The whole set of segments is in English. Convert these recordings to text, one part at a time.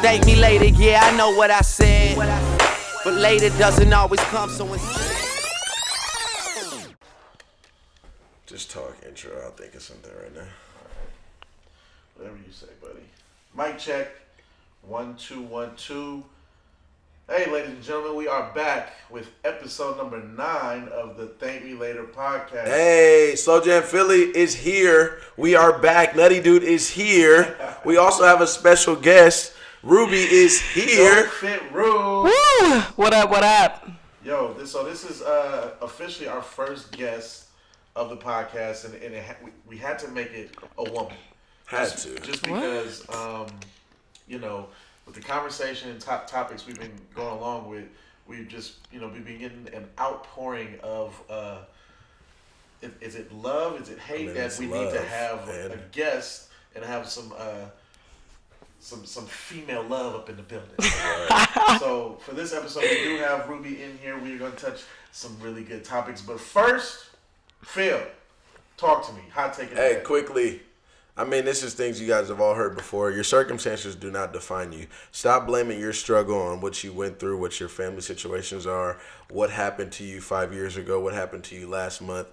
Thank me later, yeah, I know what I said. But later doesn't always come, so Just talk intro. I'll think of something right now. Whatever you say, buddy. Mic check. 1 2 1 2. Hey, ladies and gentlemen, we are back with episode number 9 of the Thank Me Later podcast. Hey, Slow Jam Philly is here. We are back. Nutty Dude is here. We also have a special guest. Ruby is here. Don't fit Rube. Woo! What up? What up? Yo, this is officially our first guest of the podcast, and we had to make it a woman. Just because, with the conversation and topics we've been going along with, we've just, we've been getting an outpouring of, is it love, is it hate that we need to have a guest and have some female love up in the building. Right. So for this episode, we do have Ruby in here. We're going to touch some really good topics. But first, Phil, talk to me. Hot take it. Hey, quickly. I mean, this is things you guys have all heard before. Your circumstances do not define you. Stop blaming your struggle on what you went through, what your family situations are, what happened to you 5 years ago, what happened to you last month.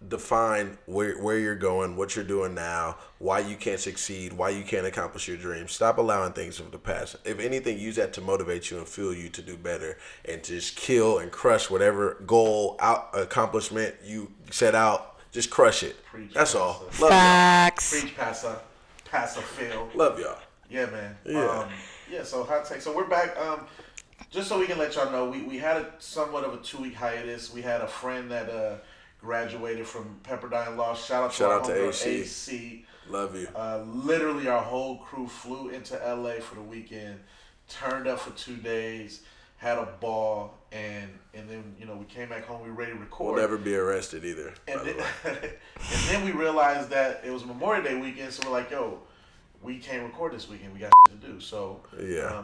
Define where you're going, what you're doing now, why you can't succeed, why you can't accomplish your dreams. Stop allowing things of the past. If anything, use that to motivate you and fuel you to do better and to just kill and crush whatever goal, accomplishment you set out. Just crush it. Preach, that's Pastor. all. Love Facts. Y'all. Preach, Pastor Phil. Love y'all. Yeah, man. Yeah. So hot take. So we're back. Just so we can let y'all know, we had somewhat of a 2-week hiatus. We had a friend that graduated from Pepperdine Law. Shout out to AC. Love you. Literally, our whole crew flew into LA for the weekend, turned up for 2 days, had a ball, and then we came back home. We were ready to record. We'll never be arrested either. And then we realized that it was Memorial Day weekend, so we're like, yo, we can't record this weekend. We got to do. So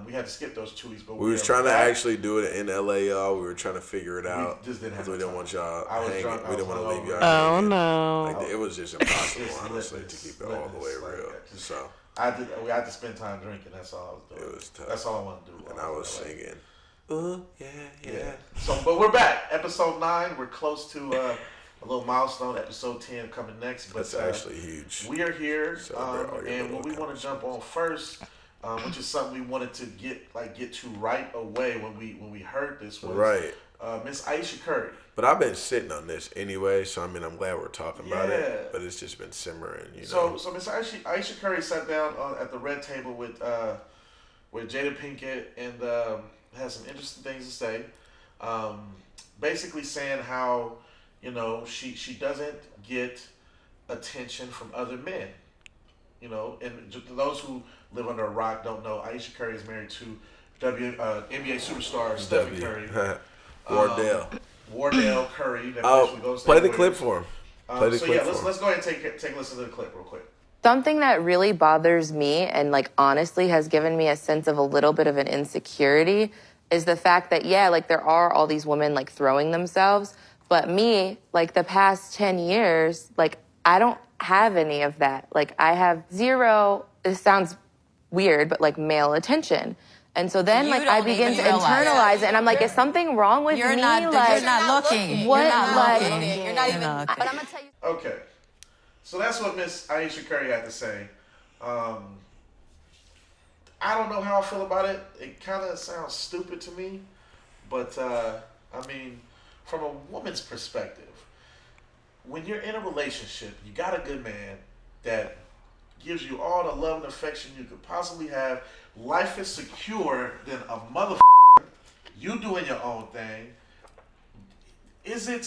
we had to skip those 2 weeks. But we was trying to actually do it in LA, y'all. We were trying to figure it out. We just didn't have. We didn't want y'all hanging. Drunk, we didn't want to leave y'all. Oh hanging. no! Like, it was just impossible, honestly, to keep it all the way real. So we had to spend time drinking. That's all I was doing. It was tough. That's all I wanted to do. And I was singing. Yeah. So, but we're back. Episode 9. We're close to a little milestone. Episode 10 coming next. But that's actually huge. We are here, and what we want to jump on first, which is something we wanted to get to right away when we heard this was Miss Aisha Curry. But I've been sitting on this anyway, so I mean I'm glad we're talking about it. But it's just been simmering, So Miss Aisha Curry sat down at the red table with Jada Pinkett and has some interesting things to say. Basically saying how, she doesn't get attention from other men. And those who live under a rock don't know, Aisha Curry is married to NBA superstar Stephen Curry. Wardell Curry. Play the clip for him. Let's go ahead and take a listen to the clip real quick. Something that really bothers me and honestly has given me a sense of a little bit of an insecurity is the fact that, there are all these women throwing themselves, but me, the past 10 years, I don't have any of that. I have zero, this sounds weird, but male attention. And so then I begin to internalize it, and I'm like, is something wrong with me? You're not looking. What? You're not even. But I'm gonna tell you. Okay, so that's what Miss Aisha Curry had to say. I don't know how I feel about it. It kind of sounds stupid to me, but from a woman's perspective, when you're in a relationship, you got a good man that gives you all the love and affection you could possibly have. Life is secure than a motherfucker. You doing your own thing. Is it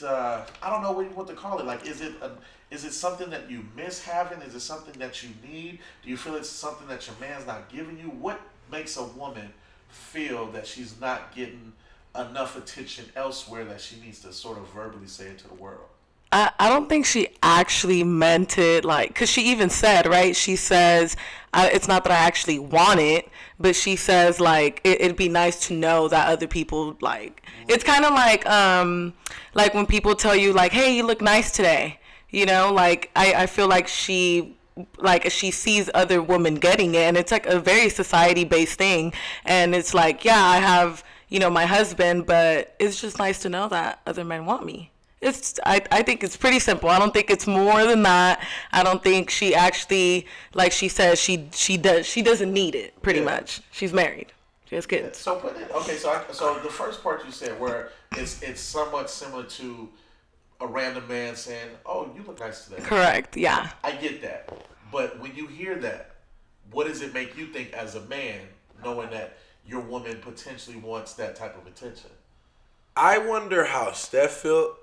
I don't know what you want to call it. Is it something that you miss having? Is it something that you need? Do you feel it's something that your man's not giving you? What makes a woman feel that she's not getting enough attention elsewhere that she needs to sort of verbally say it to the world? I don't think she actually meant it, because she even said, right? She says, it's not that I actually want it, but she says, it'd be nice to know that other people, it's kind of like when people tell you, hey, you look nice today, I feel like she like she sees other women getting it, and it's like a very society based thing. And it's like, yeah, I have, you know, my husband, but it's just nice to know that other men want me. I think it's pretty simple. I don't think it's more than that. I don't think she actually, like she says, she doesn't need it, pretty much. She's married. She has kids. So put it, okay, so the first part you said where it's somewhat similar to a random man saying, "Oh, you look nice today." Correct, yeah. I get that. But when you hear that, what does it make you think as a man, knowing that your woman potentially wants that type of attention? I wonder how Steph felt.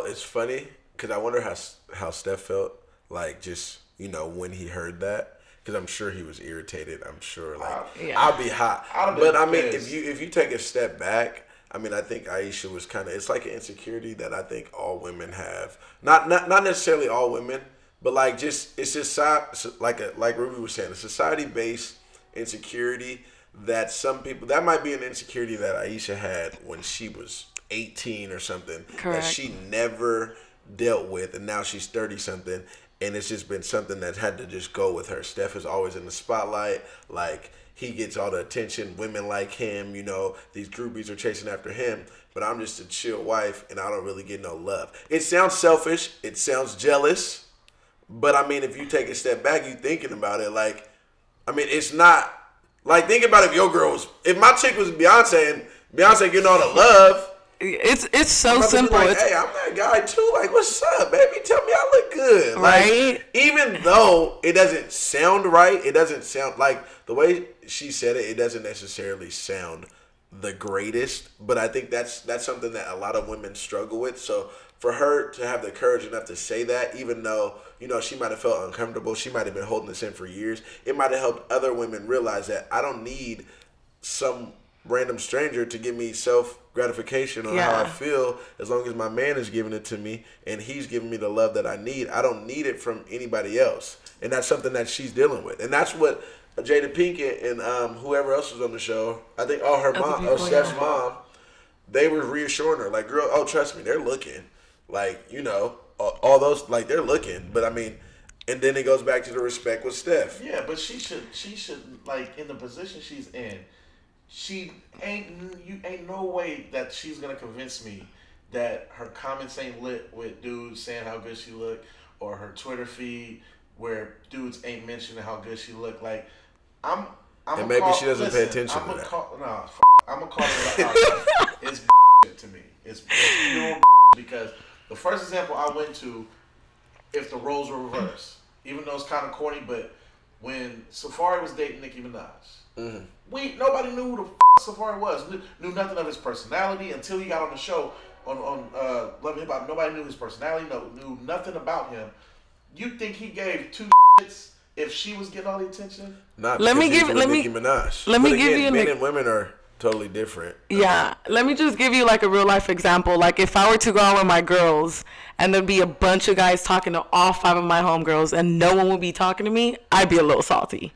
It's funny because I wonder how Steph felt, like, just, you know, when he heard that, because I'm sure he was irritated. I'm sure, like, I'll be hot. But I mean, if you take a step back, I mean, I think Aisha was kind of, it's like an insecurity that I think all women have. Not necessarily all women, but like it's just like Ruby was saying, a society based insecurity that some people, that might be an insecurity that Aisha had when she was 18 or something. Correct. That she never dealt with, and now she's 30 something, and it's just been something that had to just go with her. Steph is always in the spotlight, like he gets all the attention, women like him, you know, these groupies are chasing after him, but I'm just a chill wife and I don't really get no love. It sounds selfish, it sounds jealous, but I mean, if you take a step back, you thinking about it, like, I mean, it's not, like, think about if my chick was Beyonce and Beyonce getting all the love, it's so simple. Like, hey, I'm that guy too. Like, what's up, baby? Tell me I look good. Right? Like, even though it doesn't sound right, it doesn't sound like the way she said it. It doesn't necessarily sound the greatest. But I think that's something that a lot of women struggle with. So for her to have the courage enough to say that, even though, you know, she might have felt uncomfortable, she might have been holding this in for years, it might have helped other women realize that I don't need some random stranger to give me self-gratification on how I feel. As long as my man is giving it to me and he's giving me the love that I need, I don't need it from anybody else. And that's something that she's dealing with. And that's what Jada Pinkett and whoever else was on the show, I think her mom, Steph's mom, they were reassuring her, like, girl, oh, trust me, they're looking. Like, you know, all those, like, they're looking. But I mean, and then it goes back to the respect with Steph. Yeah, but she should, like, in the position she's in, you ain't no way that she's gonna convince me that her comments ain't lit with dudes saying how good she look, or her Twitter feed where dudes ain't mentioning how good she look. Like, I'm and maybe she doesn't pay attention to that. I'm gonna call it out. It's to me. It's pure because the first example I went to, if the roles were reversed, even though it's kind of corny, but when Safari was dating Nicki Minaj, nobody knew who the Safari was. Knew nothing of his personality until he got on the show on Love and Hip Hop. Nobody knew his personality. Knew nothing about him. You think he gave two shits if she was getting all the attention? Not Nicki Minaj. Let me give you men and women are totally different. Yeah. Let me just give you like a real life example. Like, if I were to go out with my girls and there'd be a bunch of guys talking to all 5 of my homegirls and no one would be talking to me, I'd be a little salty.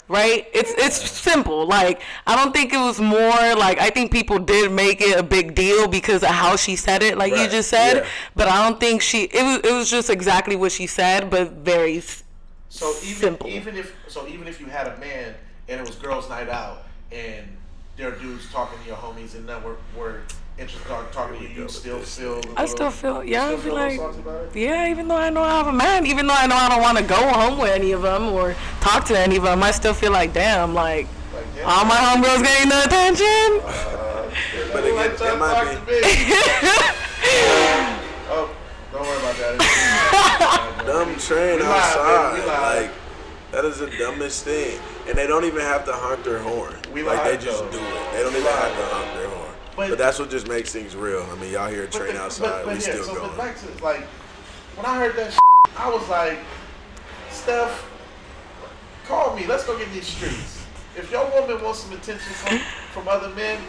Right? It's simple. Like, I don't think it was more, like, I think people did make it a big deal because of how she said it, like you just said. Yeah. But I don't think it was just exactly what she said, but very simple. Even if you had a man and it was girls' night out and there are dudes talking to your homies and then we're interested in talking to you still feel I'd be like, yeah, even though I know I have a man, even though I know I don't want to go home with any of them or talk to any of them, I still feel like, damn, like all my homegirls getting the attention. But it might be. Oh, don't worry about that. Dumb train outside. Like, that is the dumbest thing. And they don't even have to honk their horn. They just do it. They don't even have to honk their horn. But that's what just makes things real. I mean, y'all hear a train outside, we still going. But back to, like, when I heard that I was like, Steph, call me. Let's go get in these streets. If your woman wants some attention from other men,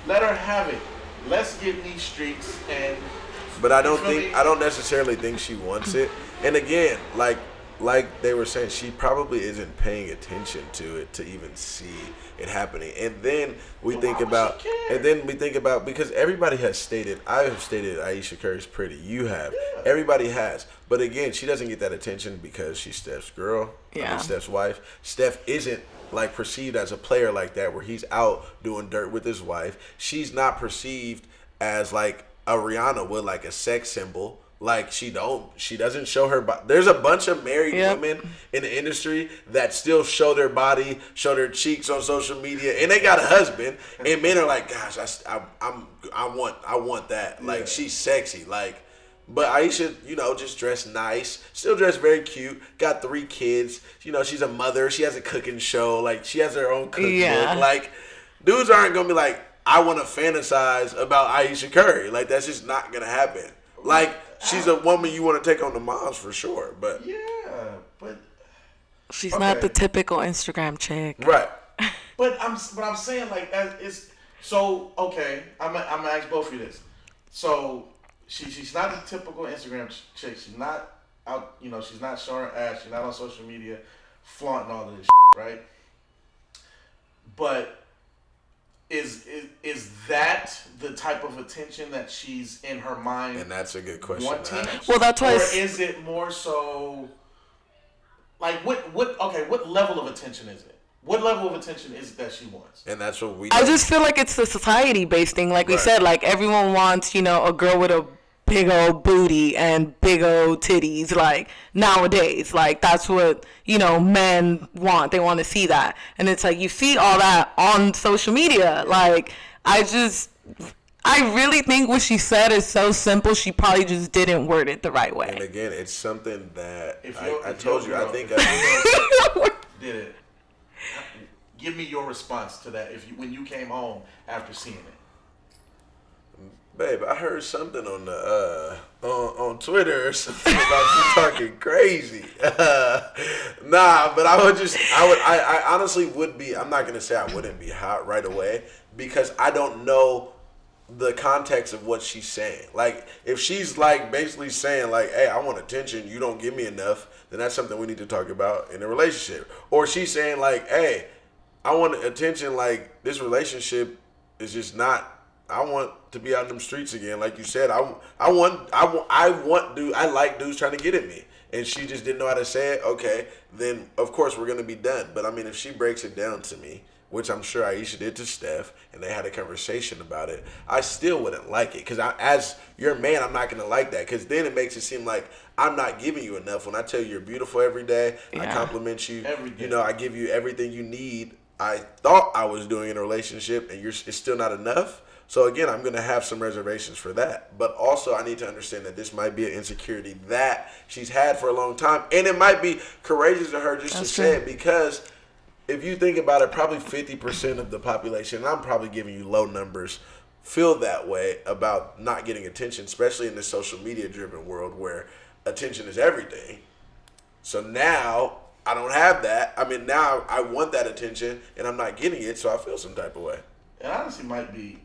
let her have it. Let's get in these streets. But I don't necessarily think she wants it. And again, like, like they were saying, she probably isn't paying attention to it to even see it happening. And then we think about, because everybody has stated, I have stated Aisha Curry's pretty. You have. Yeah. Everybody has. But again, she doesn't get that attention because she's Steph's girl. Yeah. Steph's wife. Steph isn't like perceived as a player like that where he's out doing dirt with his wife. She's not perceived as like a Rihanna would, like a sex symbol. Like she doesn't show her body. There's a bunch of married women in the industry that still show their body, show their cheeks on social media, and they got a husband. And men are like, gosh, I want that. Like she's sexy. Like, but Aisha, just dressed nice, still dressed very cute. Got 3 kids. She's a mother. She has a cooking show. Like she has her own cookbook. Like dudes aren't gonna be like, I want to fantasize about Aisha Curry. Like that's just not gonna happen. Like she's a woman you want to take on the moms for sure, but she's not the typical Instagram chick, right? But I'm saying like it's so okay. I'm gonna ask both of you this. So she's not the typical Instagram chick. She's not out. She's not showing her ass. She's not on social media, flaunting all of this shit, right? But is that the type of attention that she's in her mind? And that's a good question. Well, that's why. Or is it more so? Like what level of attention is it? What level of attention is it that she wants? And that's what we. I just feel like it's the society-based thing. Like we said, like everyone wants, a girl with a big old booty and big old titties, like nowadays. Like that's what, men want. They want to see that. And it's like you see all that on social media. Like I really think what she said is so simple. She probably just didn't word it the right way. And again, it's something that I think did it. Give me your response to that when you came home after seeing it. Babe, I heard something on the on Twitter or something about you talking crazy. Nah, but I honestly would be. I'm not gonna say I wouldn't be hot right away because I don't know the context of what she's saying. Like, if she's like basically saying like, "Hey, I want attention. You don't give me enough," then that's something we need to talk about in a relationship. Or she's saying like, "Hey, I want attention. Like, this relationship is just not. I want to be out in them streets again, like you said. I like dudes trying to get at me." And she just didn't know how to say it. Okay, then of course we're gonna be done. But I mean, if she breaks it down to me, which I'm sure Aisha did to Steph, and they had a conversation about it, I still wouldn't like it. Because as your man, I'm not gonna like that. Because then it makes it seem like I'm not giving you enough. When I tell you you're beautiful every day, I compliment you. Every day. I give you everything you need. I thought I was doing in a relationship, and it's still not enough. So again, I'm going to have some reservations for that. But also I need to understand that this might be an insecurity that she's had for a long time. And it might be courageous of her just to say it, because if you think about it, probably 50% of the population, and I'm probably giving you low numbers, feel that way about not getting attention, especially in this social media driven world where attention is everything. So now I don't have that. I mean, now I want that attention and I'm not getting it, so I feel some type of way. It honestly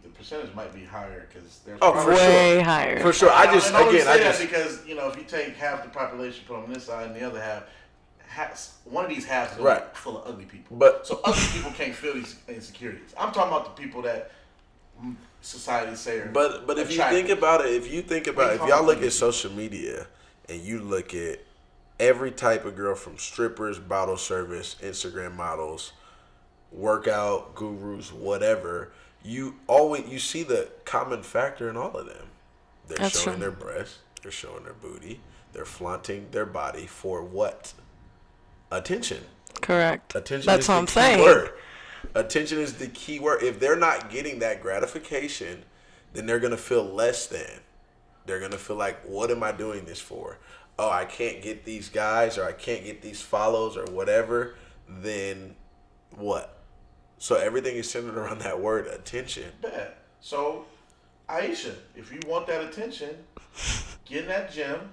the percentage might be higher because there's way higher. For sure. Because if you take half the population, put them on this side, and the other half, one of these halves is full of ugly people. So ugly people can't feel these insecurities. I'm talking about the people that society say are But if you think about it, if y'all look at social media and you look at every type of girl from strippers, bottle service, Instagram models, workout gurus, whatever, you see the common factor in all of them. They're showing their breasts, they're showing their booty, they're flaunting their body for what? Attention. Correct. Attention. That's is what the I'm key saying. word. Attention is the key word. If they're not getting that gratification, then they're gonna feel less than. They're gonna feel like, what am I doing this for? Oh, I can't get these guys, or I can't get these follows, or whatever. Then what? So everything is centered around that word, attention. Bad. So, Aisha, if you want that attention, get in that gym.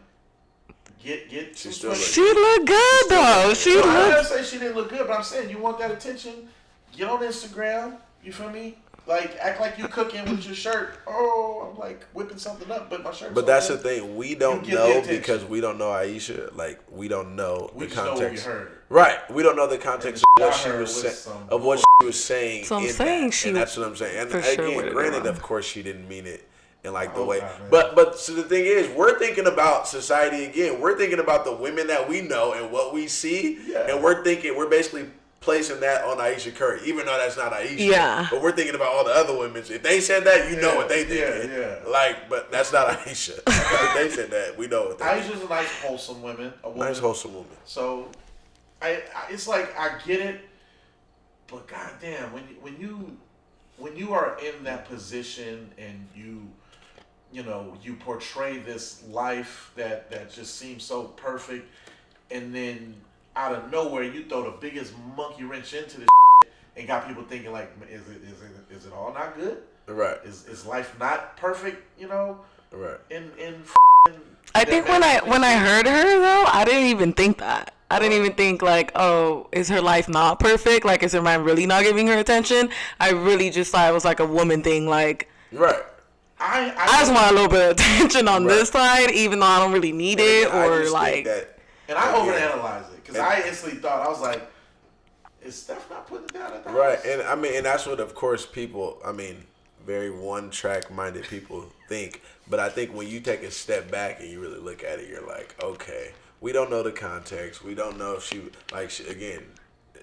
Get. She looked good though. I didn't say she didn't look good, but I'm saying you want that attention. Get on Instagram. You feel me? like act like you cooking with your shirt. Oh, I'm like whipping something up, but my shirt's But that's the open. thing. We don't You get the know attention. because we don't know Aisha. Like we don't know We the just know what we context. heard. Right. We don't know the context And of what I she heard was was saying. some Of what she was saying. So I'm in saying that. she And that's what I'm saying. And for sure again, worded it granted, wrong. of course, she didn't mean it in like the hope way. not, man. But so the thing is, we're thinking about society again. We're thinking about the women that we know and what we see, Yeah. and we're basically placing that on Aisha Curry, even though that's not Aisha. Yeah. But we're thinking about all the other women. If they said that, you know what they thinking. Yeah. Like, but that's not Aisha. If they said that, we know what they think. Aisha's a nice, wholesome woman. A woman. Nice, wholesome woman. So, it's like I get it, but goddamn, when you are in that position and you portray this life that just seems so perfect, and then out of nowhere you throw the biggest monkey wrench into this and got people thinking like, is it all not good? Right. Is life not perfect? Right. In I think when I heard her though, I didn't even think that. I didn't even think like, oh, is her life not perfect? Like, is her man really not giving her attention? I really just thought it was like a woman thing. Like, Right. I I just want a little bit of attention on Right. this side, even though I don't really need it, I or just like. think that, And I again, overanalyzed it because I instantly thought, I was like, is Steph not putting it down at the Right, house? and I mean, and that's what, of course, people, very one-track minded people think. But I think when you take a step back and you really look at it, you're like, okay, we don't know the context. We don't know if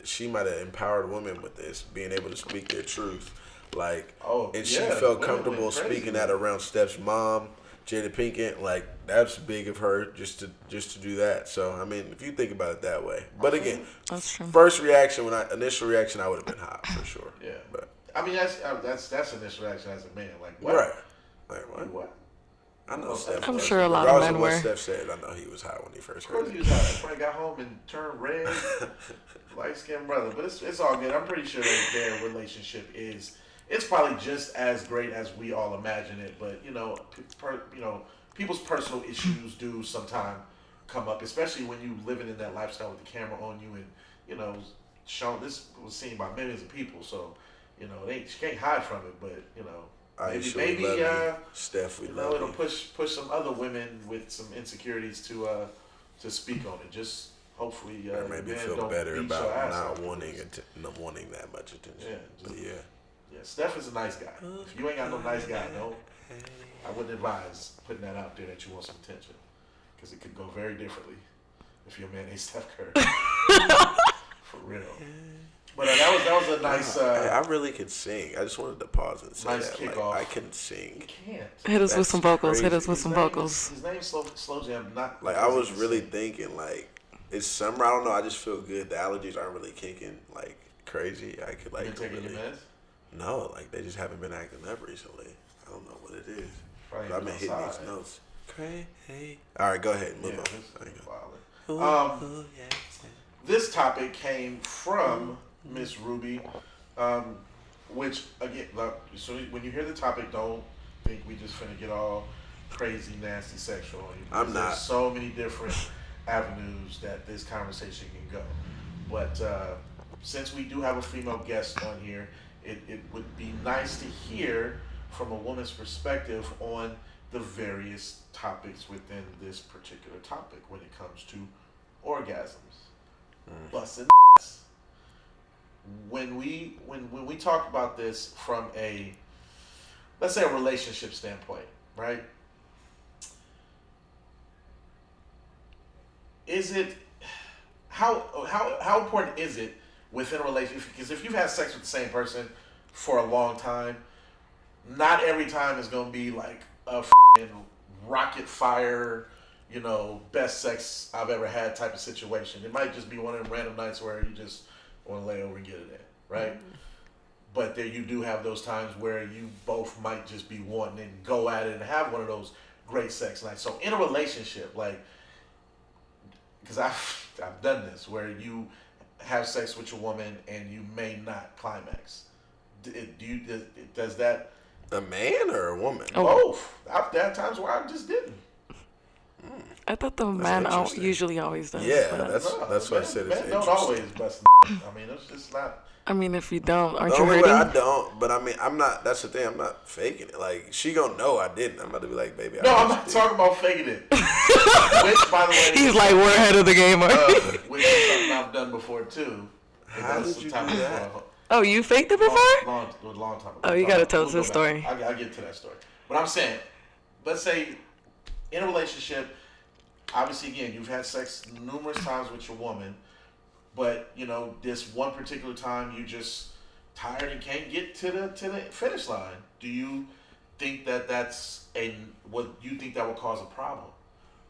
she might have empowered women with this, being able to speak their truth. Like, and she yeah, felt women comfortable went crazy speaking with that it. around Steph's mom, Jada Pinkett. Like, that's big of her just to do that. So, I mean, if you think about it that way. But again, That's true. first reaction, initial reaction, I would have been hot for sure. Yeah. But I mean, that's initial reaction as a man. Like, what? right, like what? What? I know Steph. I'm was. sure a lot of Regardless men what were. Steph said, I know he was hot when he first Of course heard he it. was hot. He probably got home and turned red, light skinned brother. But it's all good. I'm pretty sure that their relationship it's probably just as great as we all imagine it. But people's personal issues do sometimes come up, especially when you living in that lifestyle with the camera on you, and shown this was seen by millions of people. So she can't hide from it. But Aisha, we love you. Steph, we love it'll you. push some other women with some insecurities to speak on it. Just hopefully, Or maybe men feel don't better beat about your ass not off. wanting that much attention. Yeah, But just- yeah. Yeah, Steph is a nice guy. If you ain't got no nice guy, I wouldn't advise putting that out there that you want some attention, because it could go very differently if your man ain't Steph Curry. For real. But that was a nice. I really could sing. I just wanted to pause and say Nice that. kickoff. Like, I can sing. Can't. Hit us with That's some vocals. Hit us crazy. with some vocals. His name's Slow Jam. Not Like, I was really thinking, like, it's summer. I don't know. I just feel good. The allergies aren't really kicking, like, crazy. I could, like, You been taking really... your meds? No, like, they just haven't been acting up recently. I don't know what it is. Probably But I've been hitting outside. these notes. Crazy. All right, go ahead. Move Yeah, on. this There you is go. violent. Ooh, yeah. This topic came from Miss Ruby, which again, like, so when you hear the topic, don't think we just finna get all crazy, nasty, sexual on you. I'm because not. There's so many different avenues that this conversation can go. But since we do have a female guest on here, it would be nice to hear from a woman's perspective on the various topics within this particular topic when it comes to orgasms, busting ass. When we talk about this from a, let's say, a relationship standpoint, right? Is it how important is it within a relationship? Because if you've had sex with the same person for a long time, not every time is gonna be like a rocket fire, best sex I've ever had type of situation. It might just be one of them random nights where you just want to lay over and get it in, right? Mm-hmm. But there you do have those times where you both might just be wanting to go at it and have one of those great sex nights. So in a relationship, like, because I've done this where you have sex with your woman and you may not climax. Does that? A man or a woman? Both. I've had times where I just didn't. I thought the man interesting. usually always does. Yeah, but- that's what I said. It's Men don't interesting. always bust. I mean, it's just not. I mean, if you don't, aren't The you only way hurting? I don't, but I mean, I'm not. That's the thing. I'm not faking it. Like she gonna know I didn't. I'm about to be like, baby. No, I I'm not talking about faking it. Which, by the way, He's like, we're ahead of the game. which is something I've done before too. How did you do that? Oh, you faked it before? Long time ago. Oh, you gotta tell us this story. I'll get to that story. But I'm saying, let's say in a relationship, obviously, again, you've had sex numerous times with your woman, but you know this one particular time you just tired and can't get to the finish line. Do you think what you think that would cause a problem,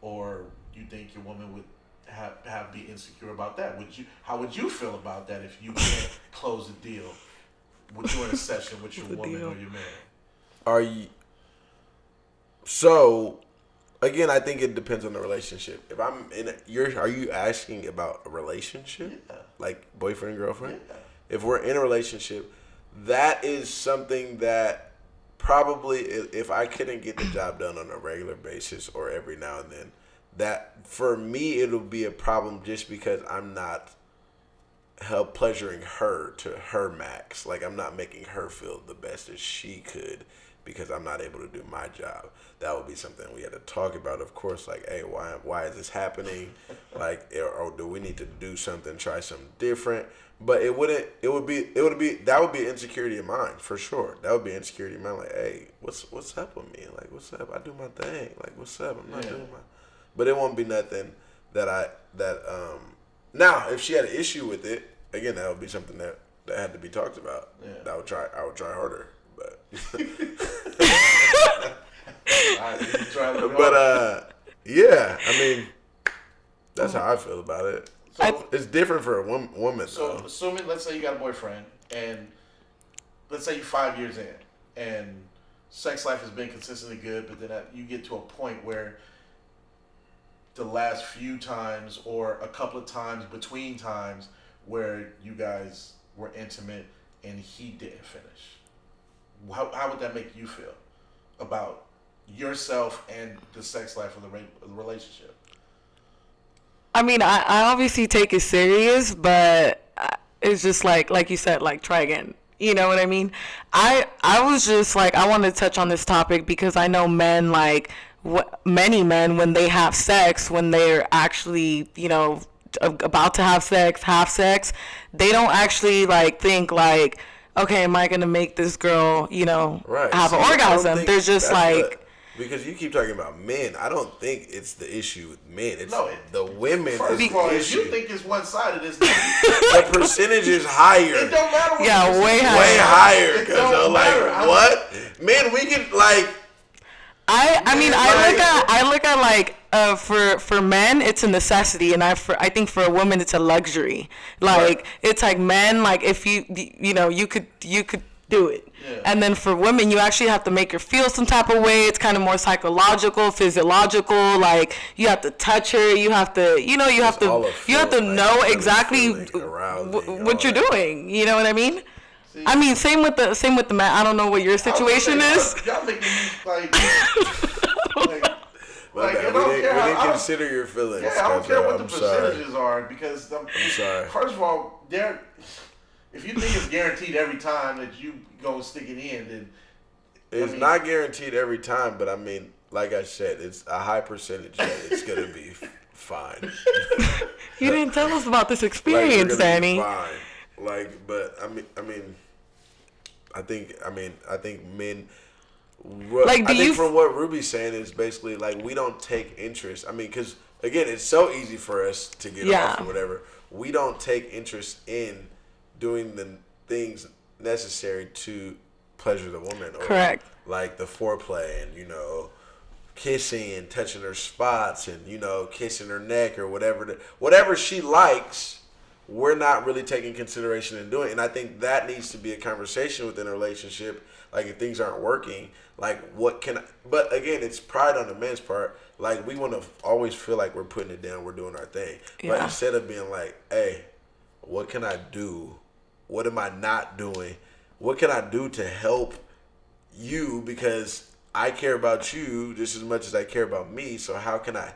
or you think your woman would have be insecure about that? How would you feel about that if you can't close a deal during a session with your woman or your man? Are you? So, again, I think it depends on the relationship. If I'm are you asking about a relationship, like boyfriend girlfriend? Yeah. If we're in a relationship, that is something that probably if I couldn't get the job done on a regular basis or every now and then, that for me it'll be a problem just because I'm not pleasuring her to her max. Like I'm not making her feel the best as she could because I'm not able to do my job. That would be something we had to talk about, of course, like, hey, why is this happening? Like, or do we need to do something, try something different? But that would be an insecurity of mine, for sure. That would be insecurity of mine, like, hey, what's up with me? Like, what's up? I do my thing. Like, what's up? I'm not doing my, but it won't be nothing now, if she had an issue with it, again, that would be something that had to be talked about. Yeah. I would try harder, but. Yeah, I mean, that's how I feel about it. So it's different for a woman. So though. assuming, let's say you got a boyfriend, and let's say you're 5 years in, and sex life has been consistently good, but then you get to a point where the last few times or a couple of times between times where you guys were intimate and he didn't finish. How would that make you feel about yourself and the sex life of the relationship? I mean, I obviously take it serious, but it's just like you said, like, try again. You know what I mean? I was just like, I want to touch on this topic because I know men, like, many men, when they have sex, when they're actually, you know, about to have sex, they don't actually, like, think, like, okay, am I going to make this girl, you know, have an orgasm? They're just like... Because you keep talking about men. I don't think it's the issue with men. It's the women. First of all, if you think it's one-sided, it's not. The percentage is higher. It don't matter what way higher. Way higher. Because matter. Like, what? Men, we can, like... I look at like for men it's a necessity, and I think for a woman it's a luxury. Like it's like men, like if you know you could do it, and then for women you actually have to make her feel some type of way. It's kind of more psychological, physiological. Like you have to touch her, you have to you have to know exactly what you're doing. You know what I mean? I mean, same with the man. I don't know what your situation is. Y'all make me like we didn't consider your feelings. Yeah, I don't care what the percentages are because I'm sorry. First of all, if you think it's guaranteed every time that you go stick it in, then it's not guaranteed every time. But I mean, like I said, it's a high percentage that it's gonna be fine. You didn't tell us about this experience, Danny. Fine. Like, but I think men. From what Ruby's saying is basically like we don't take interest. I mean, because again, it's so easy for us to get off or whatever. We don't take interest in doing the things necessary to pleasure the woman. Or correct. Like the foreplay and kissing and touching her spots and kissing her neck or whatever she likes. We're not really taking consideration in doing it. And I think that needs to be a conversation within a relationship. Like, if things aren't working, like, but again, it's pride on the man's part. Like, we want to always feel like we're putting it down, we're doing our thing. Yeah. But instead of being like, hey, what can I do? What am I not doing? What can I do to help you? Because I care about you just as much as I care about me. So how can I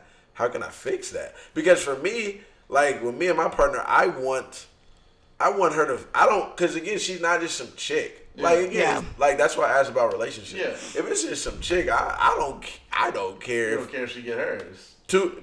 fix that? Because for me, like with me and my partner, I want I want her to. I don't, because again, she's not just some chick. Like again, like that's why I asked about relationships. Yeah. If it's just some chick, I don't care. You don't care if she get hers. 2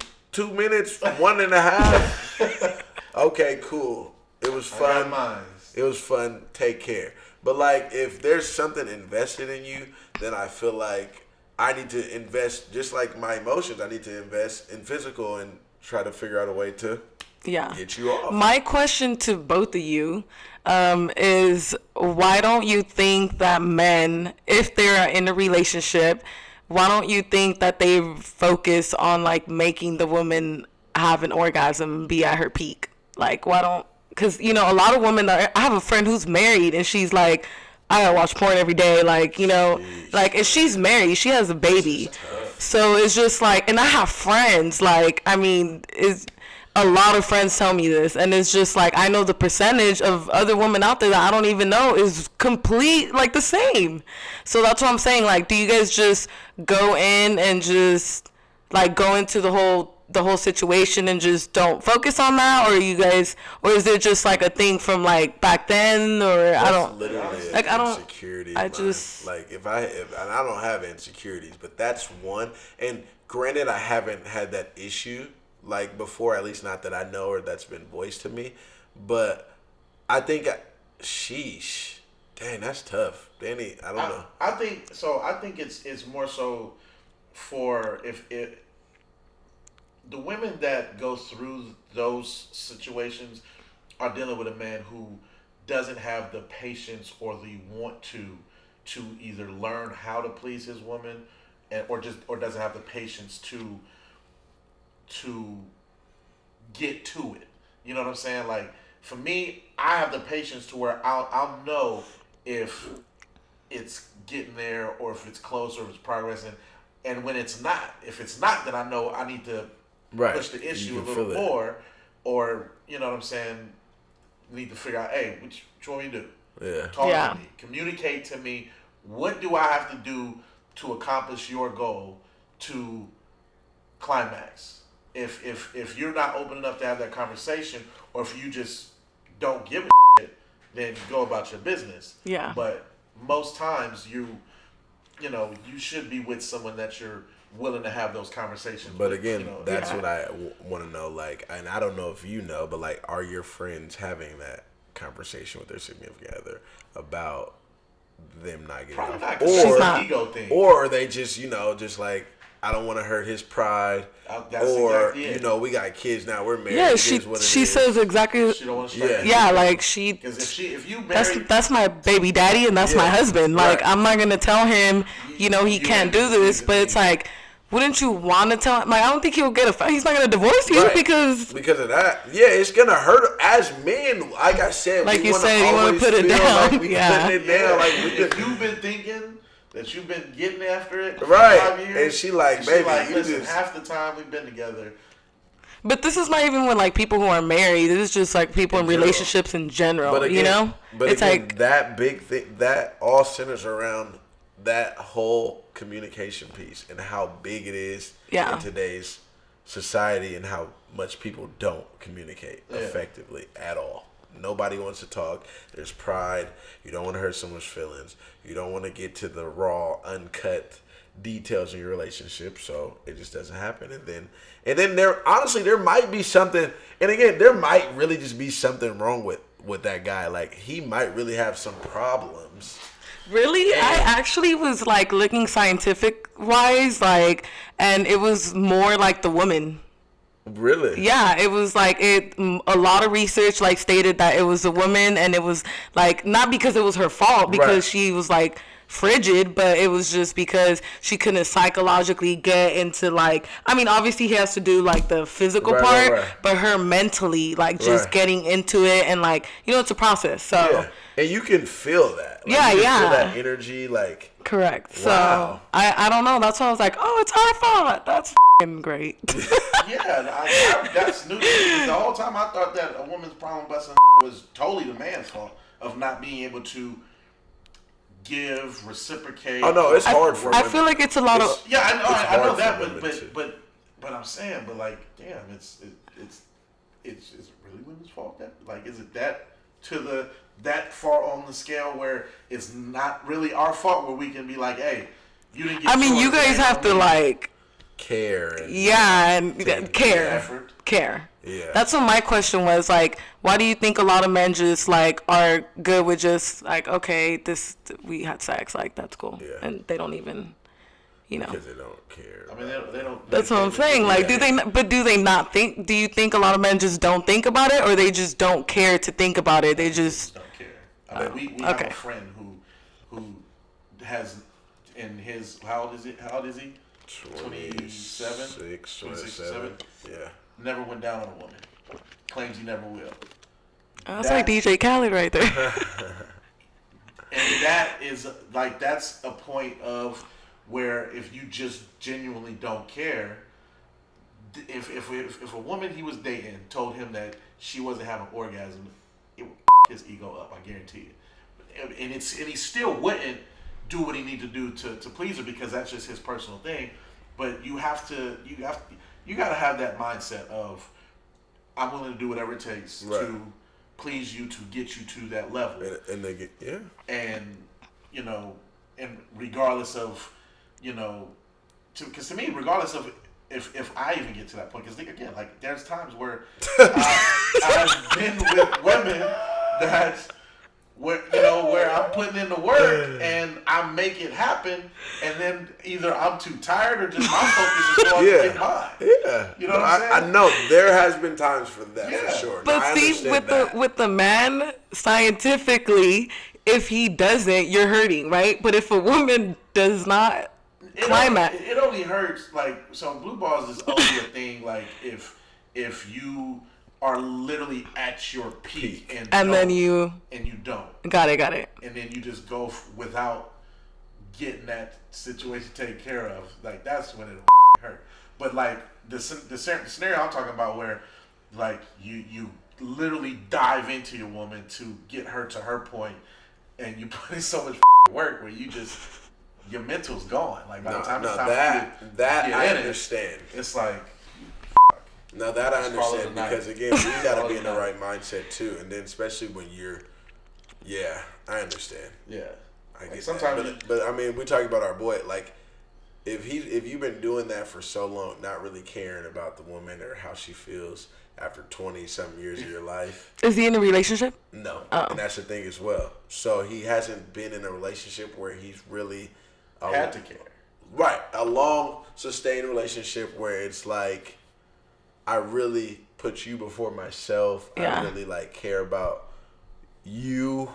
minutes, 1.5. Okay, cool. It was fun. I got mine. It was fun. Take care. But like, if there's something invested in you, then I feel like I need to invest, just like my emotions. I need to invest in physical and try to figure out a way to get you off. My question to both of you is, why don't you think that men, if they're in a relationship, why don't you think that they focus on like making the woman have an orgasm and be at her peak? Like, why don't, because, you know, a lot of women I have a friend who's married and she's like, I gotta watch porn every day, like, you know, like, and she's married, she has a baby. So it's just like, and I have friends, like, I mean, it's a lot of friends tell me this, and it's just like, I know the percentage of other women out there that I don't even know is complete, like, the same. So that's what I'm saying, like, do you guys just go in and just, like, go into the whole situation and just don't focus on that, or you guys, or is it just like a thing from like back then, or I don't literally like, I don't insecurity. I just like if and I don't have insecurities, but that's one. And granted, I haven't had that issue like before, at least not that I know or that's been voiced to me. But I think, sheesh, dang, that's tough, Danny. I don't know. I think so. I think it's more so for if it. The women that go through those situations are dealing with a man who doesn't have the patience or the want to either learn how to please his woman, or doesn't have the patience to get to it. You know what I'm saying? Like, for me, I have the patience to where I'll know if it's getting there or if it's close or if it's progressing. And when it's not, if it's not, then I know I need to push the issue a little more, or, you know what I'm saying, need to figure out, hey, what you want me to do? Yeah. Talk to me. Communicate to me. What do I have to do to accomplish your goal to climax? If you're not open enough to have that conversation, or if you just don't give a shit, then go about your business. Yeah. But most times you should be with someone that you're willing to have those conversations. But with, again, you know, that's what I want to know. Like, and I don't know if you know, but like, are your friends having that conversation with their significant other about them not getting probably off? not, 'cause it's an ego thing. Or are they just, just like, I don't want to hurt his pride, or exactly it. We got kids now, we're married. yeah, she says exactly. She don't want to start. Yeah, like she. Because if you married, that's my baby daddy and that's my husband. Like, I'm not gonna tell him, he can't do this, but it's like, wouldn't you want to tell him? Like, I don't think he'll get he's not gonna divorce you because of that. Yeah, it's gonna hurt as men. Like I said, like you said, you want to put it down. Like we putting it down. Like if you've been thinking that you've been getting after it for right, 5 years, and she like, baby, you listen, just half the time we've been together. But this is not even with like people who are married. This is just like people in relationships in general. But again, it's like that big thing that all centers around that whole communication piece and how big it is in today's society and how much people don't communicate effectively at all. Nobody wants to talk. There's pride. You don't want to hurt someone's feelings. You don't want to get to the raw, uncut details in your relationship, so it just doesn't happen. And then there might be something, and again, there might really just be something wrong with that guy. Like, he might really have some problems. Really? I actually was like looking scientific wise, like, and it was more like the woman. Really? Yeah, it was like a lot of research like stated that it was a woman, and it was like not because it was her fault because she was like frigid, but it was just because she couldn't psychologically get into like, I mean, obviously he has to do like the physical part, but her mentally like just getting into it, and like, it's a process. So and you can feel that. Like, you can feel that energy, like. Correct. Wow. So I don't know. That's why I was like, oh, it's our fault. That's great. That's new. The whole time I thought that a woman's problem busting was totally the man's fault of not being able to give, reciprocate. Oh no, it's hard for women. I feel like it's a lot of. Yeah, I know that, but I'm saying, but like, damn, it's really women's fault. That like, is it that to that far on the scale where it's not really our fault, where we can be like, hey, you didn't get. I mean, you guys have to like care. And, care. Effort. Care. Yeah. That's what my question was. Like, why do you think a lot of men just like are good with just like, okay, we had sex, like that's cool, and they don't even, because they don't care. I mean, they don't. That's what I'm saying. Like, do they not think? Do you think a lot of men just don't think about it, or they just don't care to think about it? They just don't care. I mean, we have a friend who has in his how old is he? 27, 27. Yeah. Never went down on a woman. Claims he never will. That's like DJ Khaled right there. And that is like, that's a point of where if you just genuinely don't care, if a woman he was dating told him that she wasn't having an orgasm, it would his ego up. I guarantee it. And he still wouldn't do what he need to do to please her, because that's just his personal thing. But you got to have that mindset of, I'm willing to do whatever it takes to please you, to get you to that level. And they get, And, and regardless of, because to me, regardless of if I even get to that point, because again, like, there's times where I've been with women that, where I'm putting in the work and I make it happen, and then either I'm too tired or just my focus is going to get mine. Yeah. You know what I'm saying? I know there has been times for that, for sure. But see, with the man, scientifically, if he doesn't, you're hurting, right? But if a woman does not climax, it only hurts, like, so blue balls is only a thing like if you are literally at your peak and then you don't. Got it. And then you just go without getting that situation taken care of. Like, that's when it'll hurt. But like the scenario I'm talking about, where like you literally dive into your woman to get her to her point, and you put in so much work where you just, your mental's gone. Like, by the time it's time that I understand. It's like, now that I understand, because again, we gotta be in the right mindset too, and then especially when you're, I understand. Yeah, I get like sometimes, that. But I mean, we talking about our boy. Like, if you've been doing that for so long, not really caring about the woman or how she feels after 20-something years of your life. Is he in a relationship? No, and that's the thing as well. So he hasn't been in a relationship where he's really had to care. Right, a long sustained relationship where it's like, I really put you before myself. I really like care about you,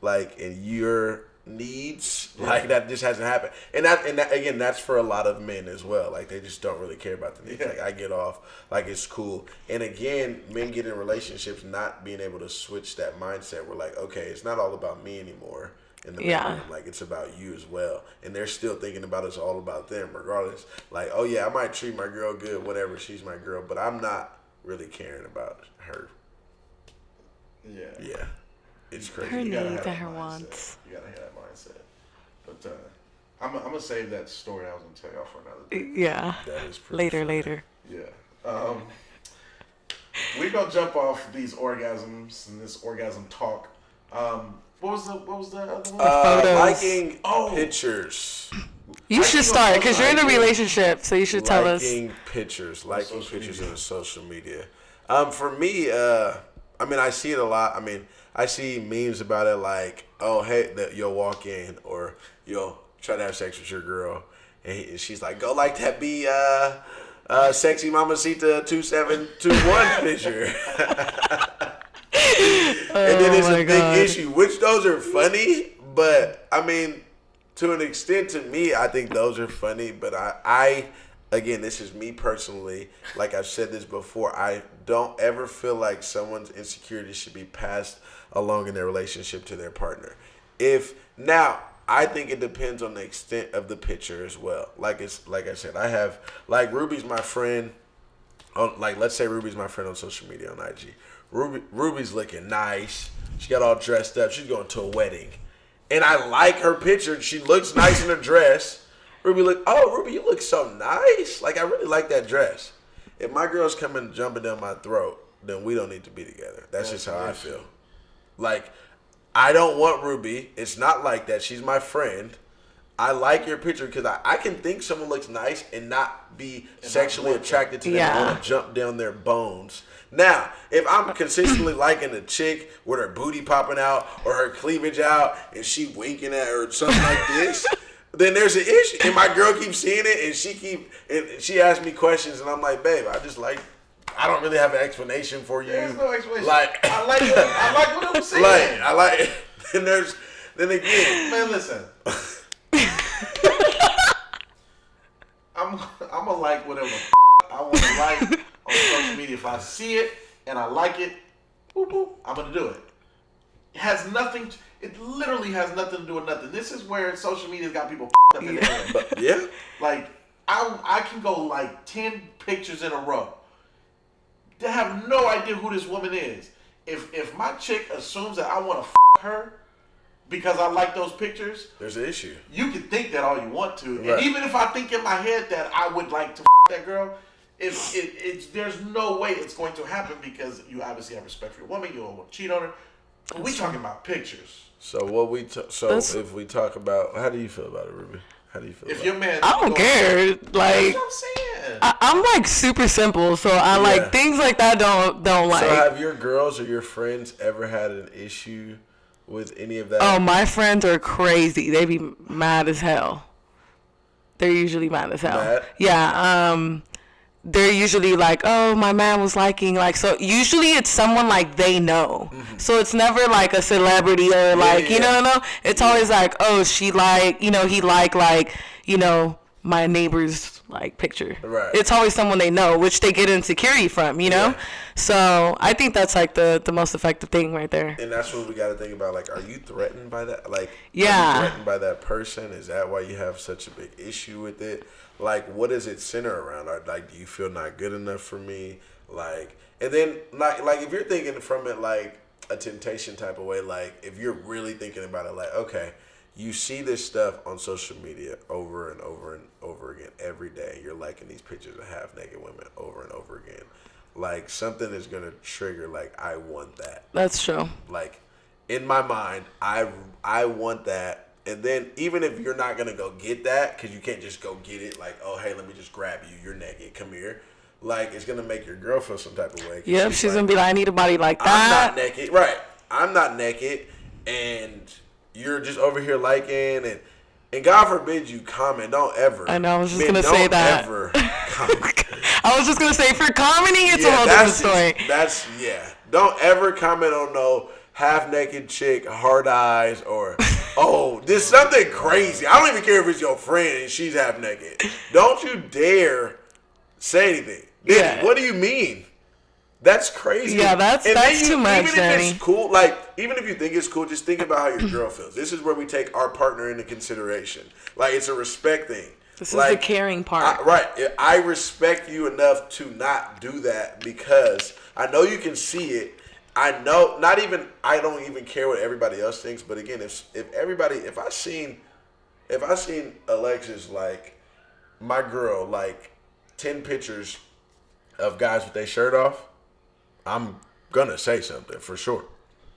like, and your needs. Like, that just hasn't happened. And that again, that's for a lot of men as well. Like, they just don't really care about the needs. Like, I get off, like, it's cool. And again, men get in relationships not being able to switch that mindset. We're like, okay, it's not all about me anymore. In the bedroom. Like, it's about you as well, and they're still thinking about it's all about them, regardless. Like, oh yeah, I might treat my girl good, whatever, she's my girl, but I'm not really caring about her. Yeah, it's crazy. Her needs and her wants. You gotta have that mindset. But I'm gonna save that story I was gonna tell y'all for another day. Yeah, that is pretty later. Yeah. We're gonna jump off these orgasms and this orgasm talk. What was the other one? Liking pictures. You should start, because you're in a relationship, so you should tell us. Liking pictures on social media. For me, I mean, I see it a lot. I mean, I see memes about it, like, oh, hey, that you'll walk in, or you'll try to have sex with your girl, and she's like, go like that be sexy mamacita 2721 picture. And then it's a big issue, which those are funny, but I mean, to an extent, to me, I think those are funny, but I again, this is me personally, like I've said this before, I don't ever feel like someone's insecurities should be passed along in their relationship to their partner. Now, I think it depends on the extent of the picture as well. Like I said, I have, like, Ruby's my friend, let's say Ruby's my friend on social media, on IG. Ruby's looking nice. She got all dressed up. She's going to a wedding. And I like her picture. She looks nice in her dress. Ruby, you look so nice. Like, I really like that dress. If my girl's jumping down my throat, then we don't need to be together. That's just how I feel. Like, I don't want Ruby. It's not like that. She's my friend. I like your picture because I can think someone looks nice and not be sexually attracted to them and want to jump down their bones. Now, if I'm consistently liking a chick with her booty popping out or her cleavage out and she winking at her or something like this, then there's an issue. And my girl keeps seeing it and she asks me questions and I'm like, babe, I don't really have an explanation for you. There's no explanation. Like, I like what I'm saying. Then again, man, listen. I'm gonna like whatever I want to like on social media. If I see it and I like it, boop, boop, I'm gonna do it. It literally has nothing to do with nothing. This is where social media's got people up in the head. Yeah. Like I can go like 10 pictures in a row. They have no idea who this woman is. If my chick assumes that I want to her because I like those pictures, there's an issue. You can think that all you want to, right. And even if I think in my head that I would like to that girl, there's no way it's going to happen because you obviously have respect for your woman. You don't want to cheat on her. But we talking about pictures. So if we talk about, how do you feel about it, Ruby? How do you feel? If your man, I don't care. Like, that's what I'm saying. I'm like super simple, so I like things like that. Don't like. So have your girls or your friends ever had an issue with any of that? Oh, my friends are crazy. They be mad as hell. They're usually mad as hell. Mad? Yeah. They're usually like, oh, my man was liking, like, so usually it's someone like they know. Mm-hmm. So it's never like a celebrity or like, you know, it's always like, oh, she like, he like, my neighbor's like picture. Right. It's always someone they know, which they get insecurity from, Yeah. So I think that's like the most effective thing right there. And that's what we got to think about. Like, are you threatened by that? Like, Are you threatened by that person? Is that why you have such a big issue with it? Like, what does it center around? Like, do you feel not good enough for me? Like, and then, like if you're thinking from it like a temptation type of way, like, if you're really thinking about it, like, okay, you see this stuff on social media over and over and over again every day. You're liking these pictures of half-naked women over and over again. Like, something is going to trigger, like, I want that. That's true. Like, in my mind, I want that. And then even if you're not going to go get that, because you can't just go get it, like, oh, hey, let me just grab you. You're naked. Come here. Like, it's going to make your girl feel some type of way. Yep, she's going to be like, I need a body like that. I'm not naked. Right. I'm not naked. And you're just over here liking. And God forbid you comment. Don't ever. I know. I was just going to say that. Don't ever comment. I was just going to say, for commenting, it's a whole different story. Don't ever comment on no half-naked chick, hard eyes, or, oh, this something crazy. I don't even care if it's your friend and she's half-naked. Don't you dare say anything. Yeah. What do you mean? That's crazy. Yeah, that's too much, even Danny. If it's cool, like, even if you think it's cool, just think about how your girl feels. This is where we take our partner into consideration. Like, it's a respect thing. This is the caring part. I respect you enough to not do that because I know you can see it. I know, I don't even care what everybody else thinks. But again, if I seen Alexis, like, my girl, like, 10 pictures of guys with their shirt off, I'm gonna say something for sure.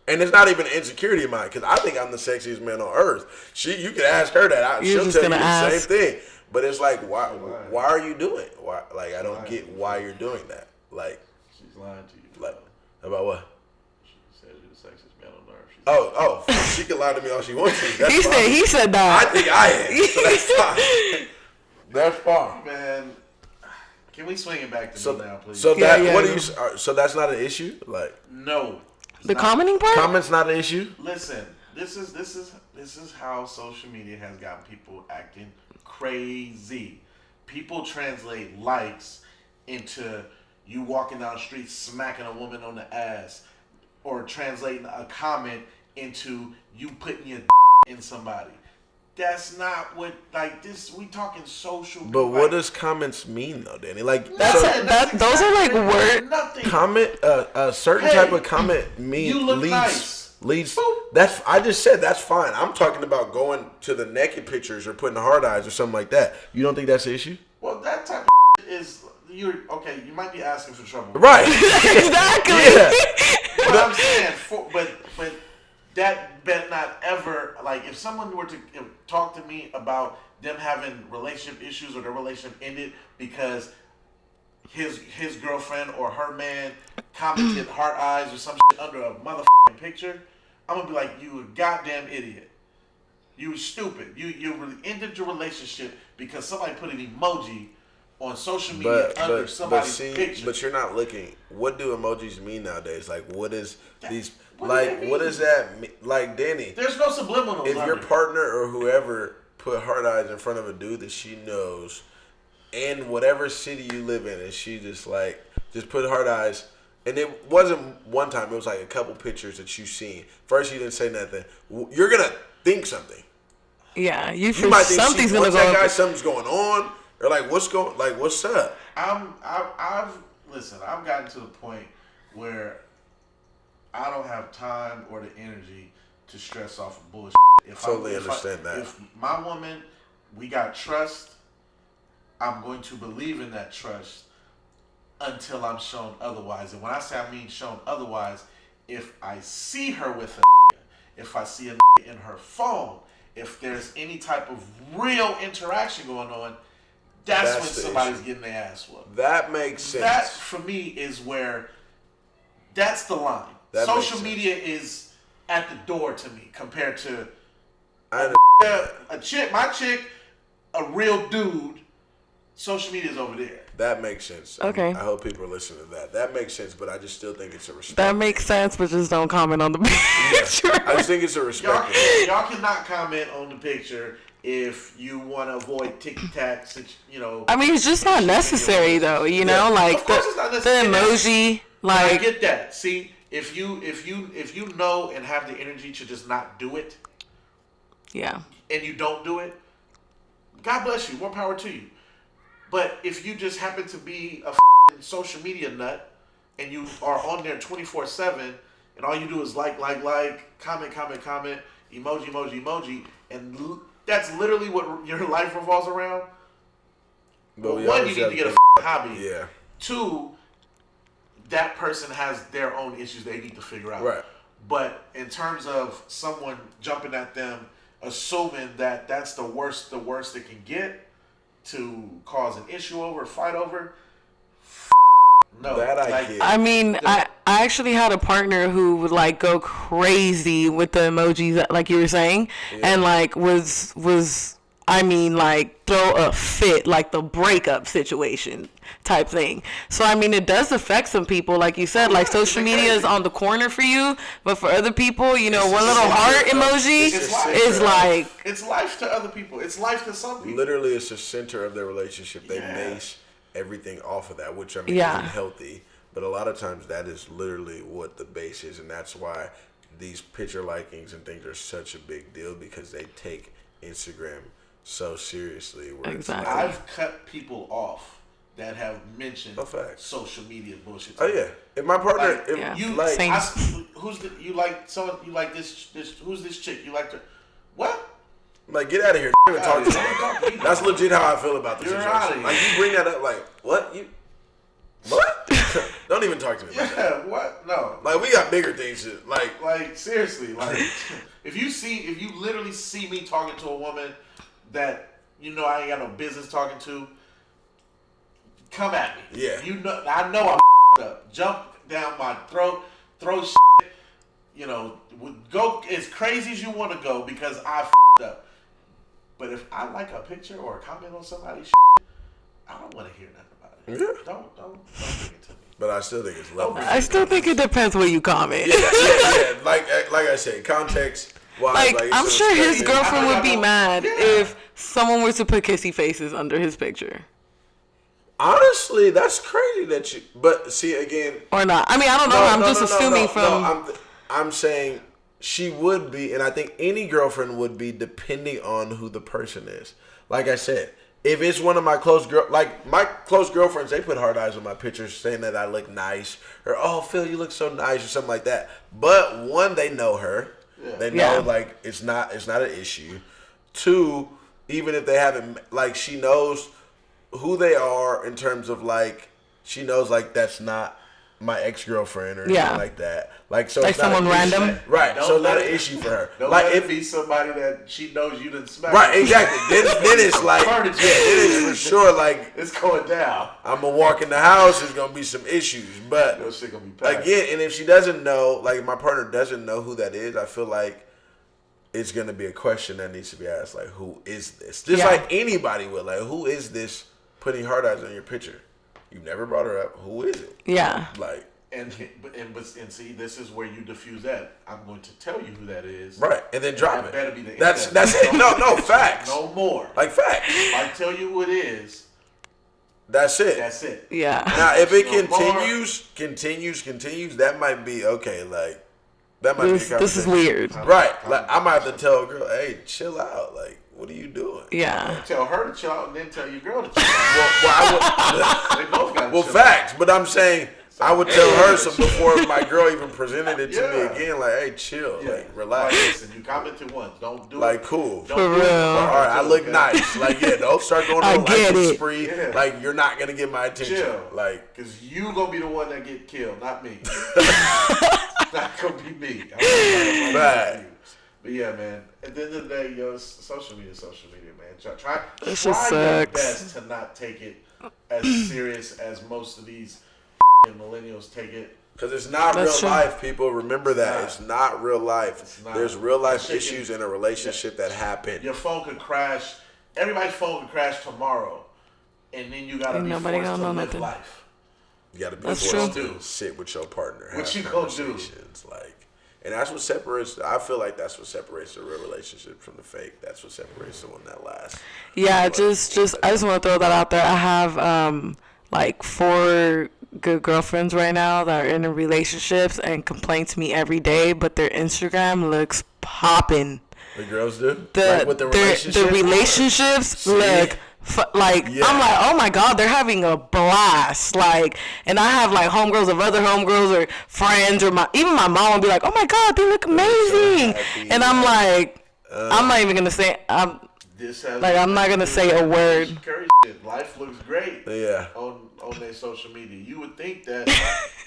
And it's not even an insecurity of mine because I think I'm the sexiest man on earth. You can ask her that. She'll tell you the same thing. But it's like, why are you doing it? Why? Like, I don't get why you're doing that. Like, she's lying to you. Like, about what? She said you're the sexiest man on earth. She can lie to me all she wants to. That's he fine. said that. I think I am. So that's fine. That's fine. Man, can we swing it back to me now, please? So so that's not an issue? Like, no. The commenting part? Comment's not an issue? Listen, this is how social media has gotten people acting crazy. People translate likes into you walking down the street smacking a woman on the ass, or translating a comment into you putting your in somebody. That's not what, like, this, we talking social. But what does comments mean though, Danny? Like, those are like word. Nothing. Comment, a certain type of comment means you look nice. Leads. I just said that's fine. I'm talking about going to the naked pictures or putting hard eyes or something like that. You don't think that's the issue? Well, that type of is, you might be asking for trouble. Right. Exactly. Yeah. But I'm saying, but that bet not ever, like, if someone were to talk to me about them having relationship issues or their relationship ended because his girlfriend or her man commented heart eyes or some shit under a motherfucking picture, I'm gonna be like, you a goddamn idiot. You were stupid. You really ended your relationship because somebody put an emoji on social media under somebody's picture. But you're not looking. What do emojis mean nowadays? Like, what is these? What What does that mean? Like, Danny, there's no subliminals. if your partner or whoever put heart eyes in front of a dude that she knows in whatever city you live in, and she just put heart eyes, and it wasn't one time, it was like a couple pictures that you've seen. First, you didn't say nothing. You're gonna think something. Yeah, you might think something's gonna go. That guy, something's going on, or like what's up? I've gotten to the point where I don't have time or the energy to stress off of bullshit. Understand that. If my woman, we got trust, I'm going to believe in that trust until I'm shown otherwise. And when I say I mean shown otherwise, if I see her with a if I see a in her phone, if there's any type of real interaction going on, that's when somebody's getting their ass whooped. That makes sense. That, for me, is where, that's the line. Social media is at the door to me compared to a chick, a real dude. Social media is over there. That makes sense. Okay. I hope people are listening to that. That makes sense, but I just still think it's a respect. That makes sense, but just don't comment on the picture. I just think it's a respect. Y'all cannot comment on the picture if you want to avoid tic-tac, I mean, it's just not necessary, though. You know, like of course it's not the emoji, like. I get that. See, if you know and have the energy to just not do it, Yeah. and you don't do it, God bless you. More power to you. But if you just happen to be a social media nut and you are on there 24/7 and all you do is like, comment, emoji, and that's literally what your life revolves around. But one, you need to get a hobby. Yeah. Two, that person has their own issues they need to figure out. Right. But in terms of someone jumping at them, assuming that that's the worst it can get to cause an issue over, fight over, no. That I get. I mean, I actually had a partner who would like go crazy with the emojis, like you were saying, and like was I mean, like throw a fit, like the breakup situation type thing. So I mean, it does affect some people, like you said. Like social media is on the corner for you, but for other people, you know, one little heart emoji is like it's life to other people. It's life to some people. Literally, it's the center of their relationship. They base everything off of that, which I mean isn't healthy. But a lot of times that is literally what the base is, and that's why these picture likings and things are such a big deal, because they take Instagram so seriously. Exactly. I've cut people off that have mentioned social media bullshit. Oh yeah, if my partner, who's this chick? You like her? What? Like, get out of here! Don't even talk to me. That's legit how I feel about this situation. Like, you bring that up, like, what? Don't even talk to me. Yeah, what? No. Like, we got bigger things to like seriously. Like, if you literally see me talking to a woman that you know I ain't got no business talking to, come at me. Yeah. You know, I know I'm up. Jump down my throat, throw shit. You know, go as crazy as you want to go because I up. But if I like a picture or a comment on somebody's shit, I don't want to hear nothing about it. Yeah. Don't bring it to me. But I still think it's lovely. I still think it depends what you comment. Yeah. Like I said, context. Like I'm sure his girlfriend would be mad if someone were to put kissy faces under his picture. Honestly, that's crazy that you. But see again. Or not. I mean, I don't know. I'm just assuming from. I'm saying she would be, and I think any girlfriend would be, depending on who the person is. Like I said, if it's one of my close girlfriends, they put hard eyes on my pictures saying that I look nice, or oh Phil, you look so nice, or something like that. But one, they know her. Yeah. They know like it's not an issue. Two, even if they haven't, like, she knows who they are in terms of like, she knows like that's not my ex-girlfriend or Yeah. anything like that. Like, so Like it's not someone an issue. random? Right. Don't So it's not let an it- issue for her. Don't Like, let if it be somebody that she knows you didn't smack. right, exactly. Then it's like, yeah, Furniture. it is for sure. Like, It's going down. I'm gonna walk in the house. There's gonna be some issues, but That shit gonna be packed. again, and if she doesn't know, like my partner doesn't know who that is, I feel like it's gonna be a question that needs to be asked. Like, who is this? Just Yeah. like anybody would. Like, who is this putting hard eyes on your picture? You've never brought her up. Who is it? Yeah. Like, And see, this is where you diffuse that. I'm going to tell you who that is. right, and then drop That it. better be the end That's of that's it. No, Don't- facts. No more. Like facts. If I tell you who it is, That's it. that's it. Yeah. Now, if it No more. continues, that might be okay. Like, that might be a This conversation. is weird. Right. Like, I might have to tell a girl, hey, chill out. Like, what are you doing? Yeah. Tell her to chill out and then tell your girl to chill out. Well, They both got well, facts. But I'm saying, I would tell her so before my girl even presented it to me Yeah. again, like, hey, chill. Yeah. Like, relax. Like, listen, you commented once. Don't do Like, it. cool. Don't For do it. real. All right, I look Okay? nice. Like, yeah, don't start going I on a get liking it. spree. Yeah. Like, you're not going to get my attention. Chill. Like, Because you going to be the one that get killed, not me. Not going to be me. I'm Right. But yeah, man. At the end of the day, yo, social media, man. Try This your shit sucks. best to not take it as serious as most of these millennials take it. because it's not That's real true. life, people. Remember that. It's It's not real life. It's not. There's real life That shit issues can- in a relationship that happen. Your phone could crash. Everybody's phone could crash tomorrow, and then you gotta Ain't be nobody forced gonna to know live nothing. life. You got to be That's forced true. to sit with your partner. What have you gonna do? conversations, like, and that's what separates. I feel like that's what separates a real relationship from the fake. That's what separates the one that lasts. Yeah, But- just I just want to throw that out there. I have like 4 good girlfriends right now that are in relationships and complain to me every day, but their Instagram looks popping. The girls do. The Like with the relationship. the relationships See? look like Yeah. I'm like, oh my god, they're having a blast. Like, and I have like homegirls of other homegirls or friends or even my mom will be like, oh my god, they look amazing, happy. and I'm like, I'm not even gonna say This has Like, I'm not gonna say a word. Aisha Curry shit. Life looks great. Yeah. On their social media, you would think that.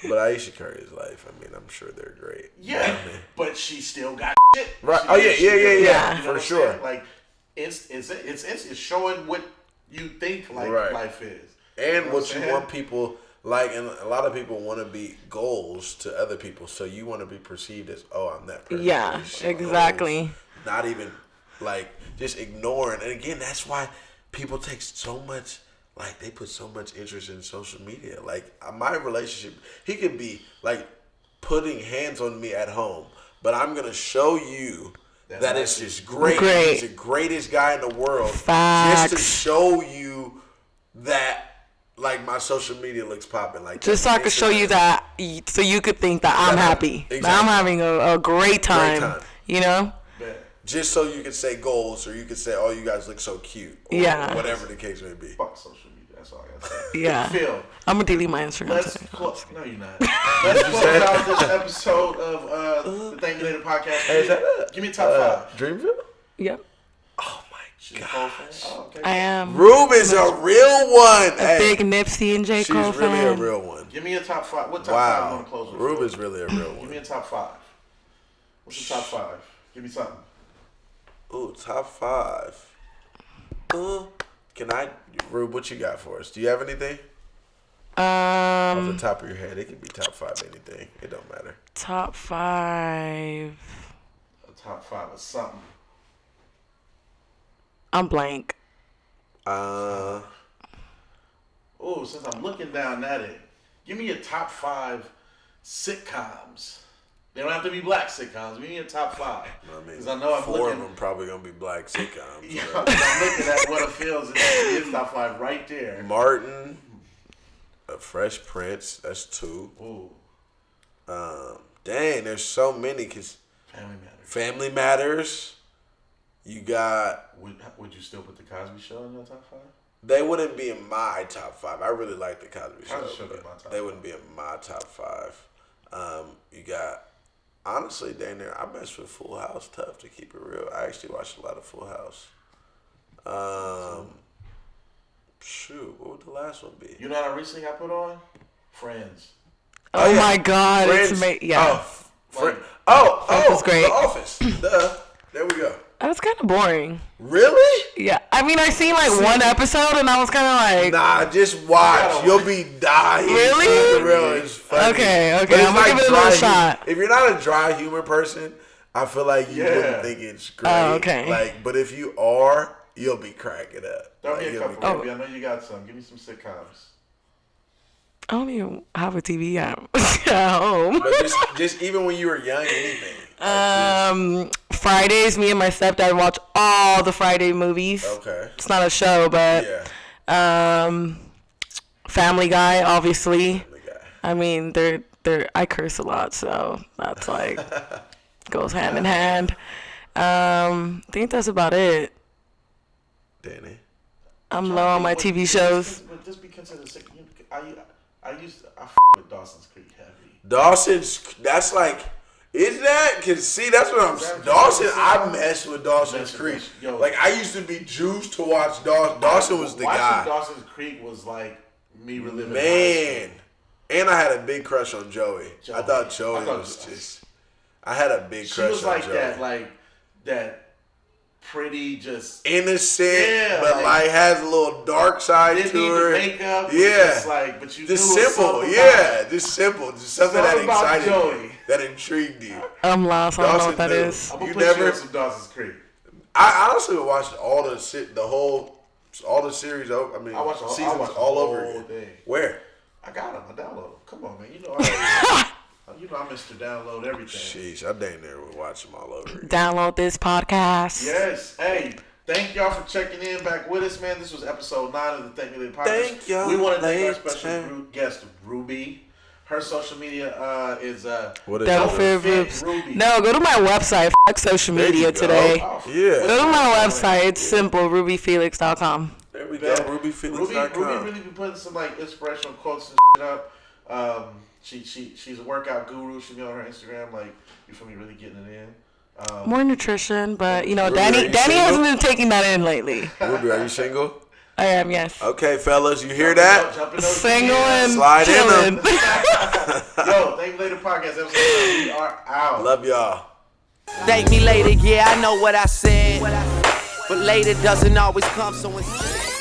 But Aisha Curry's life. I mean, I'm sure they're great. Yeah, but she still got shit. Right. She Oh, did- yeah, she yeah, did- yeah, you yeah, know for what I'm sure. saying? Like it's showing what you think like Right. life is. And know what what I'm you saying? want people like, and a lot of people want to be goals to other people. So you want to be perceived as, oh, I'm that person. Yeah, She's exactly. goals. Not even like just ignoring. And again, that's why people take so much. Like they put so much interest in social media. Like my relationship, he could be like putting hands on me at home, but I'm gonna show you that it's just great. Great. He's the greatest guy in the world. Facts. Just to show you that, like my social media looks popping. Like Just so I could show you that, so you could think that I'm happy, that I'm Exactly. having a great time. time. You know? Just so you can say goals, or you can say, "Oh, you guys look so cute," or Yeah. whatever the case may be. Fuck social media. That's all I gotta say. Yeah. Phil, I'm gonna delete my Instagram let's today. close. No, you're not. Let's close out this episode of the Thank You Later podcast. Hey, is that it? Give me a top 5. Dreamville? Yep, Oh my She's a god. Cole fan? Oh, okay. I am. Rube is a real one. A Hey, big Nipsey and J. she's Cole really a fan. real one. Give me a top 5. What top 5 you Wow. want to close with? Rube Phil? is really a real Give me one. a top 5. What's your top 5? Give me something. Ooh, top 5. Can I, Rube? What you got for us? Do you have anything off the top of your head? It could be top 5 anything. It don't matter. Top 5. A top 5 of something. I'm blank. Oh, since I'm looking down at it, give me your top 5 sitcoms. They don't have to be black sitcoms. Give me your top 5. I mean, Because I know I'm 4 looking. of them probably gonna be black sitcoms. Yeah, right? I'm looking at what it feels. And it is top 5 right there. Martin, a Fresh Prince. That's 2. Ooh, Dang, there's so many. Cause Family Matters. Family Matters. You got. Would you still put the Cosby Show in your top 5? They wouldn't be in my top 5. I really like the Cosby Show. Cosby Show be but my top they wouldn't be in my top 5. You got. Honestly, dang near, I mess with Full House. Tough to keep it real. I actually watched a lot of Full House. Shoot, what would the last one be? You know what I recently got put on? Friends. Oh yeah. my God, Friends. it's yeah. Oh, was great. The Office. Duh. There we go. That was kind of boring. Really? Yeah, I mean, I seen like one episode and I was kind of like, Nah, just watch. You'll be dying. Really? For real, it's funny. Okay, But it's I'm gonna give it a little dry shot. If you're not a dry humor person, I feel like you wouldn't think it's great. Oh, okay. Like, but if you are, you'll be cracking up. Throw me a You'll be couple, baby. I know you got some. Give me some sitcoms. I don't even have a TV at home. But just even when you were young, anything. Fridays, me and my stepdad watch all the Friday movies. Okay. It's not a show, but Family Guy, obviously. Family Guy. I mean, they're I curse a lot, so that's like goes hand in hand. I think that's about it. Danny. I'm low on my TV shows. But just be considered sick. I with Dawson's Creek heavy. Dawson's, that's like, is that? Cause see, that's what I'm. Dawson, I messed with Dawson's Creek. Yo. Like I used to be juiced to watch Dawson. Dawson was the guy. Watching Dawson's Creek was like me reliving. Man, and I had a big crush on Joey. I thought Joey was just. I had a big crush on Joey. She was like that pretty, just innocent, but like has a little dark side to her. Makeup, yeah, just like, but you just knew simple. Yeah, just simple, just something that excited you, that intrigued you. I'm lost. I don't know what that is. I'm gonna put you on some Dawson's Creek. I honestly watched all the series. I mean, I watched seasons all over again. Where? I got them. I download them. Come on, man. You know I'm Mr. Download everything. Sheesh, I dang near would watch them all over again. Download this podcast. Yes. Hey, thank y'all for checking in back with us, man. This was episode 9 of the Thank Me Later podcast. Thank y'all. We want to thank our special guest, Ruby. Her social media is what is Devil Fear Ruby. No, go to my website. Fuck social media today. Yeah. Go to my website. It's simple. RubyFelix.com. There we go. RubyFelix.com. Ruby really be putting some like inspirational quotes and shit up. She's a workout guru. She be on her Instagram, like, you feel me, really getting it in. More nutrition, but you know, Ruby, Danny single? hasn't been taking that in lately. Ruby, are you single? I am, yes. Okay, fellas, you hear that? Single and slide chilling. in them. Yo, Thank Me Later podcast episode 9. We are out. Love y'all. Thank me later, yeah, I know what I said. But later doesn't always come, so instead.